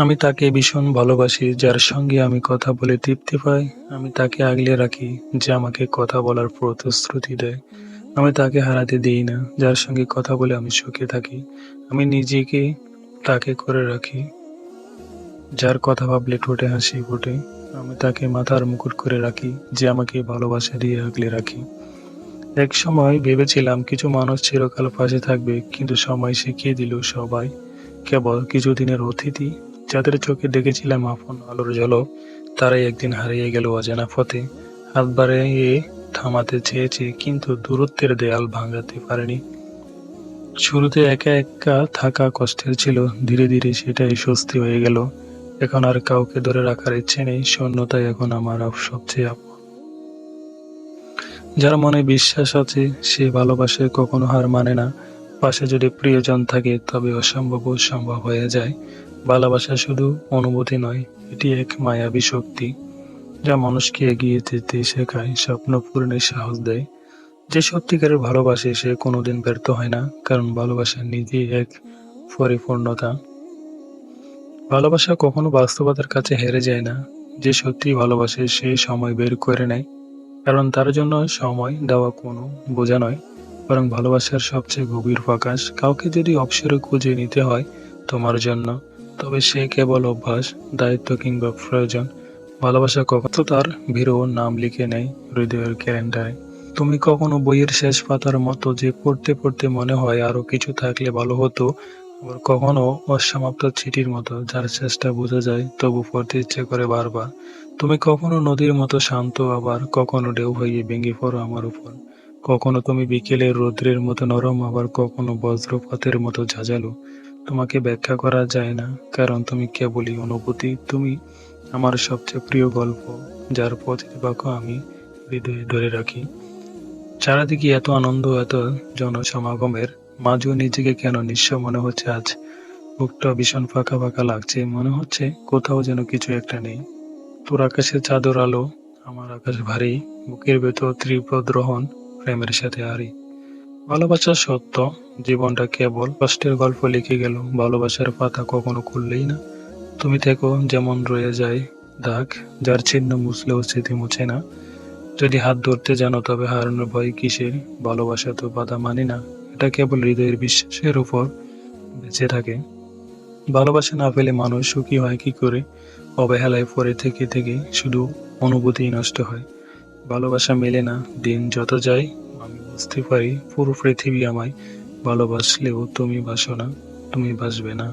আমি তাকে ভীষণ ভালোবাসি, যার সঙ্গে আমি কথা বলে তৃপ্তি পাই। আমি তাকে আগলে রাখি, যে আমাকে কথা বলার প্রতিশ্রুতি দেয়। আমি তাকে হারাতে দিই না, যার সঙ্গে কথা বলে আমি সুখে থাকি। আমি নিজেকে তাকে করে রাখি, যার কথা ভাবলে ঠোঁটে হাসি ফোটে। আমি তাকে মাথার মুকুট করে রাখি, যে আমাকে ভালোবাসা দিয়ে আগলে রাখি। এক সময় ভেবেছিলাম কিছু মানুষ চিরকাল পাশে থাকবে, কিন্তু সময় শিখিয়ে দিল সবাই কেবল কিছুদিনের অতিথি। যাদের চোখে দেখেছিলাম আপন আলোর ঝলক, তারাই একদিন হারিয়ে গেল অজানা পথে। হাত বাড়িয়ে থামাতে চেয়েছি, কিন্তু দূরত্বের দেয়াল ভাঙাতে পারেনি। শুরুতে একা একা থাকা কষ্টের ছিল, ধীরে ধীরে সেটাই স্বস্তি হয়ে গেল। এখন আর কাউকে ধরে রাখার ইচ্ছে নেই, শূন্যতাই এখন আমার সবচেয়ে আপন। যার মনে বিশ্বাস আছে, সে ভালোবাসে, কখনো হার মানে না। পাশে যদি প্রিয়জন থাকে, তবে অসম্ভবও সম্ভব হয়ে যায়। ভালোবাসা শুধু অনুভূতি নয়, এটি এক মায়াবী শক্তি, যা মানুষকে এগিয়ে যেতে শেখায়, স্বপ্ন পূরণের সাহস দেয়। যে সত্যিকারের ভালোবাসে সে কোনোদিন ব্যর্থ হয় না, কারণ ভালোবাসা নিজেই এক পরিপূর্ণতা। ভালোবাসা কখনো বাস্তবতার কাছে হেরে যায় না। যে সত্যি ভালোবাসে সে সময় বের করে নেয়, কারণ তার জন্য সময় দেওয়া কোনো বোঝা নয়, বরং ভালোবাসার সবচেয়ে গভীর প্রকাশ। কাউকে যদি অবসরে খুঁজে নিতে হয় তোমার জন্য, তবে সে কেবল অভ্যাস, দায়িত্ব কিংবা প্রয়োজন। ভালোবাসা কখনো তার ভিড়ও নাম লিখে নেয় হৃদয়ের ক্যালেন্ডারে। তুমি কখনো বইয়ের শেষ পাতার মতো, যে পড়তে পড়তে মনে হয় আরো কিছু থাকলে ভালো হতো। আবার কখনো অসমাপ্ত চিঠির মতো, যার চেষ্টা বোঝা যায় তবু পড়তে ইচ্ছে করে বারবার। তুমি কখনো নদীর মতো শান্ত, আবার কখনো ঢেউ হয়ে ভেঙে পড়ো আমার উপর। কখনো তুমি বিকেলের রৌদ্রের মতো নরম, আবার কখনো বজ্রপাতের মতো ঝাঁঝালো। তোমাকে ব্যাখ্যা করা যায় না, কারণ তুমি কেবলই অনুভূতি। তুমি আমার সবচেয়ে প্রিয় গল্প, যার প্রতিটি বাক্য আমি হৃদয়ে ধরে রাখি। চারিদিকে এত আনন্দ, এত জনসমাগমের মাঝেও নিজেকে কেন নিঃস্ব মনে হচ্ছে আজ। বুকটা ভীষণ ফাঁকা ফাঁকা লাগছে, মনে হচ্ছে কোথাও যেন কিছু একটা নেই। তোর আকাশে চাদর আলো, আমার আকাশ ভারী, বুকের ভেতর তীব্র দ্রোহণ, প্রেমের সাথে হারি। ভালোবাসা সত্য, জীবনটা কেবল কষ্টের গল্প লিখে গেল, ভালোবাসার পাতা কখনো খুললেই না। তুমি থেকো, যেমন রয়ে যায় দাগ, যার চিহ্ন মুছলেও স্মৃতি মুছে না। যদি হাত ধরতে জানো, তবে হারানোর ভয় কিসের? ভালোবাসা তো বাধা মানে না, এটা কেবল হৃদয়ের বিশ্বাসের উপর বেঁচে থাকে। ভালোবাসা না পেলে মানুষ সুখী হয় কি করে? অবহেলায় পড়ে থেকে থেকে শুধু অনুভূতিই নষ্ট হয়। ভালোবাসা মেলে না, দিন যত যায় আমি বুঝতে পারি পুরো পৃথিবী আমায় ভালোবাসলেও তুমি বাসো না, তুমি বাসবে না।